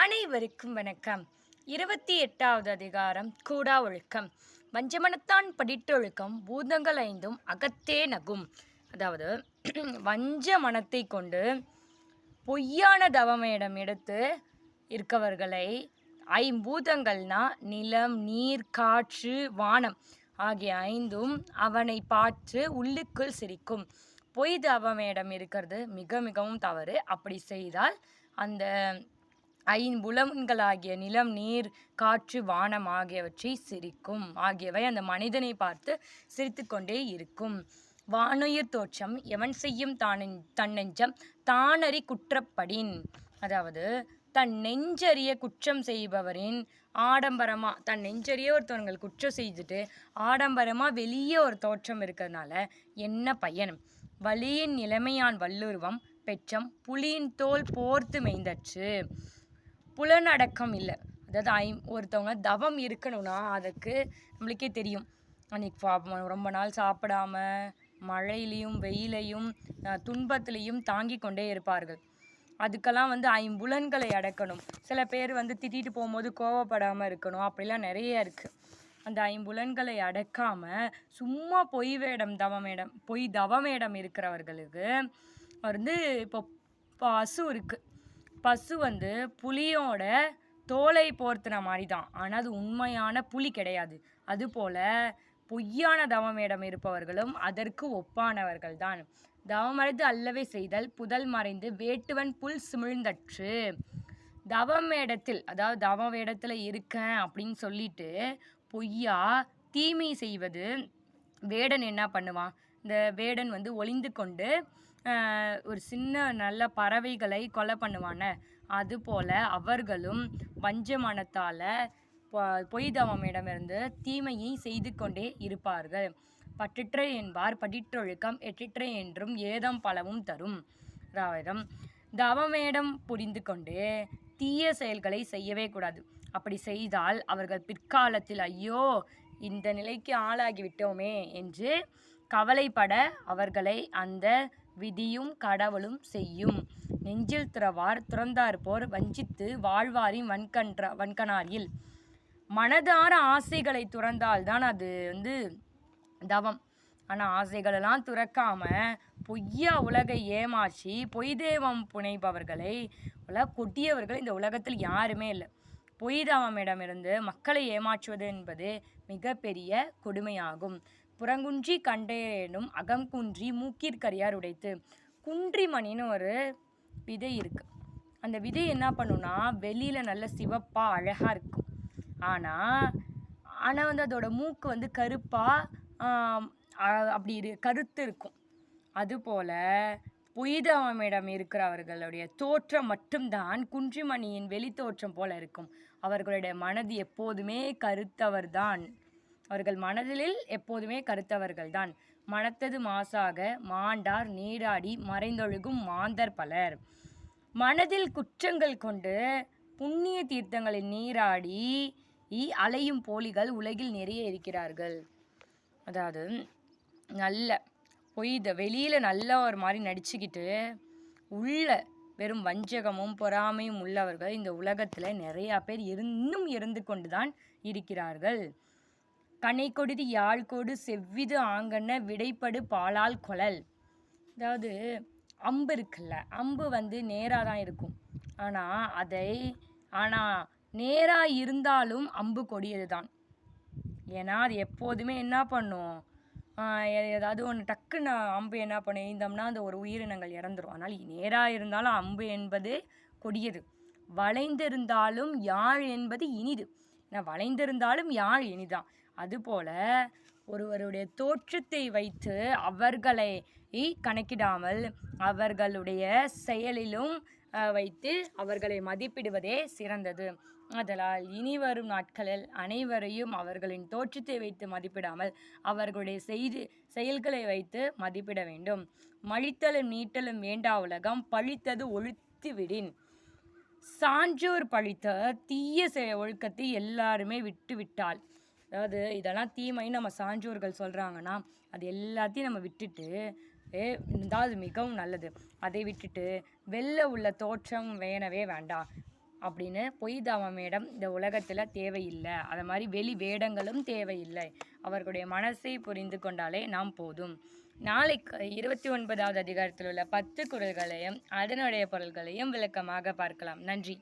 அனைவருக்கும் வணக்கம். 28வது அதிகாரம் கூடா ஒழுக்கம். வஞ்சமனத்தான் படிட்டொழுக்கம் பூதங்கள் ஐந்தும் அகத்தே நகும். அதாவது வஞ்ச மனத்தை கொண்டு பொய்யான தவமேடம் எடுத்து இருக்கவர்களை ஐம்பூதங்கள்னா நிலம், நீர், காற்று, வானம் ஆகிய ஐந்தும் அவனை பார்த்து உள்ளுக்குள் சிரிக்கும். பொய் தவமேடம் இருக்கிறது மிக மிகவும் தவறு. அப்படி செய்தால் அந்த ஐம்புலன்களாகிய நிலம், நீர், காற்று, வானம் ஆகியவற்றை சிரிக்கும். ஆகியவை அந்த மனிதனை பார்த்து சிரித்து கொண்டே இருக்கும். வானுயிர் தோற்றம் எவன் செய்யும் தன்னெஞ்சம் தானறி குற்றப்படின். அதாவது தன் நெஞ்சறிய குற்றம் செய்பவரின் ஆடம்பரமாக தன் நெஞ்சறிய ஒருத்தவங்கள் குற்றம் செய்துட்டு ஆடம்பரமாக வெளியே ஒரு தோற்றம் இருக்கிறதுனால என்ன பயன்? வலியின் நிலைமையான் வல்லுருவம் பெற்றம் புலியின் தோல் போர்த்து மெய்ந்தற்று. புலனடக்கம் இல்லை. அதாவது ஒருத்தவங்க தவம் இருக்கணும்னா அதுக்கு நம்மளுக்கே தெரியும். அன்றைக்கி ரொம்ப நாள் சாப்பிடாம மழையிலையும் வெயிலையும் துன்பத்திலையும் தாங்கி கொண்டே இருப்பார்கள். அதுக்கெல்லாம் ஐம்புலன்களை அடக்கணும். சில பேர் திட்டிட்டு போகும்போது கோவப்படாமல் இருக்கணும். அப்படிலாம் நிறைய இருக்குது. அந்த ஐம்புலன்களை அடக்காமல் சும்மா பொய் தவமேடம் இருக்கிறவர்களுக்கு இப்போ பசு இருக்குது. பசு புலியோட தோலை போர்த்தின மாதிரி தான். ஆனால் அது உண்மையான புலி கிடையாது. அதுபோல் பொய்யான தவமேடம் இருப்பவர்களும் அதற்கு ஒப்பானவர்கள் தான். தவமறைந்து அல்லவே செய்தல் புதல் மறைந்து வேட்டுவன் புல் சிமிழ்ந்தற்று. தவமேடத்தில், அதாவது தவமேடத்தில் இருக்கேன் அப்படின்னு சொல்லிட்டு பொய்யா தீமை செய்வது. வேடன் என்ன பண்ணுவான்? இந்த வேடன் ஒளிந்து கொண்டு ஒரு சின்ன நல்ல பறவைகளை கொலை பண்ணுவான. அதுபோல் அவர்களும் வஞ்சமனத்தால் பொய் தவமிடமிருந்து தீமையை செய்து கொண்டே இருப்பார்கள். பற்றிற்றை என்பார் படிற்றொழுக்கம் எற்றிற்றை என்றும் ஏதம் பலவும் தரும். தவமேடம் புரிந்து கொண்டு தீய செயல்களை செய்யவே கூடாது. அப்படி செய்தால் அவர்கள் பிற்காலத்தில் ஐயோ இந்த நிலைக்கு ஆளாகிவிட்டோமே என்று கவலைப்பட அவர்களை அந்த விதியும் கடவுளும் செய்யும். நெஞ்சில் துறந்தார் போர் வஞ்சித்து வாழ்வாரின் வன்கணாரில். மனதார ஆசைகளை துறந்தால்தான் அது தவம். ஆனால் ஆசைகளெல்லாம் துறக்காமல் பொய்யா உலகை ஏமாற்றி பொய் தெய்வம் புனைபவர்களை கொட்டியவர்கள் இந்த உலகத்தில் யாருமே இல்லை. பொய் தவமிடமிருந்து மக்களை ஏமாற்றுவது என்பது மிகப்பெரிய கொடுமையாகும். புறங்குன்றி கண்டேனும் அகம் குன்றி மூக்கிற்கரியார் உடைத்து. குன்றிமணின்னு ஒரு விதை இருக்குது. அந்த விதை என்ன பண்ணுன்னா வெளியில் நல்ல சிவப்பாக அழகாக இருக்கும். ஆனால் அதோட மூக்கு கருப்பாக அப்படி கருத்து இருக்கும். அதுபோல் பொய்தவமிடம் இருக்கிறவர்களுடைய தோற்றம் மட்டும்தான் குன்றிமணியின் வெளி தோற்றம் போல இருக்கும். அவர்களுடைய மனது எப்போதுமே கருத்தவர்தான். அவர்கள் மனதில் எப்போதுமே கருத்தவர்கள்தான். மனத்தது மாசாக மாண்டார் நீராடி மறைந்தொழுகும் மாந்தர் பலர். மனதில் குற்றங்கள் கொண்டு புண்ணிய தீர்த்தங்களில் நீராடி அலையும் போலிகள் உலகில் நிறைய இருக்கிறார்கள். அதாவது நல்ல வெளியில் நல்ல ஒரு மாதிரி நடிச்சுக்கிட்டு உள்ள வெறும் வஞ்சகமும் பொறாமையும் உள்ளவர்கள் இந்த உலகத்தில் நிறையா பேர் இன்னும் இருந்து கொண்டு தான் இருக்கிறார்கள். கனை கொடுதி யாழ் கொடு செவ்விது ஆங்கன்ன விடைப்படு பாலால் கொழல். அதாவது அம்பு இருக்குல்ல, அம்பு நேராக தான் இருக்கும். ஆனால் நேராக இருந்தாலும் அம்பு கொடியது தான். ஏன்னா அது எப்போதுமே என்ன பண்ணும்? ஏதாவது ஒன்று டக்குன்னு அம்பு என்ன பண்ணும்? எய்ந்தோம்னா அந்த ஒரு உயிரினங்கள் இறந்துடும். ஆனால் நேராக இருந்தாலும் அம்பு என்பது கொடியது. வளைந்திருந்தாலும் யாழ் என்பது இனிது. ஏன்னா வளைந்திருந்தாலும் யாழ் இனிதான். அதுபோல் ஒருவருடைய தோற்றத்தை வைத்து அவர்களை கணக்கிடாமல் அவர்களுடைய செயலிலும் வைத்து அவர்களை மதிப்பிடுவதே சிறந்தது. அதனால் இனி வரும் நாட்களில் அனைவரையும் அவர்களின் தோற்றத்தை வைத்து மதிப்பிடாமல் அவர்களுடைய செயல்களை வைத்து மதிப்பிட வேண்டும். மழித்தலும் நீட்டலும் வேண்டா உலகம் பழித்தது ஒழித்து விடின். சான்றோர் பழித்த தீய ஒழுக்கத்தை எல்லாருமே விட்டு விட்டால், அதாவது இதெல்லாம் தீமைன்னு நம்ம சான்றோர்கள் சொல்கிறாங்கன்னா அது எல்லாத்தையும் நம்ம விட்டுட்டு இருந்தால் அது மிகவும் நல்லது. அதை விட்டுட்டு வெளில உள்ள தோற்றம் வேணவே வேண்டாம். அப்படின்னு பொய் தவமிடம் இந்த உலகத்தில் தேவையில்லை. அது மாதிரி வெளி வேடங்களும் தேவையில்லை. அவர்களுடைய மனசை புரிந்து கொண்டாலே நாம் போதும். நாளைக்கு 29வது அதிகாரத்தில் உள்ள 10 குறள்களையும் அதனுடைய பொருள்களையும் விளக்கமாக பார்க்கலாம். நன்றி.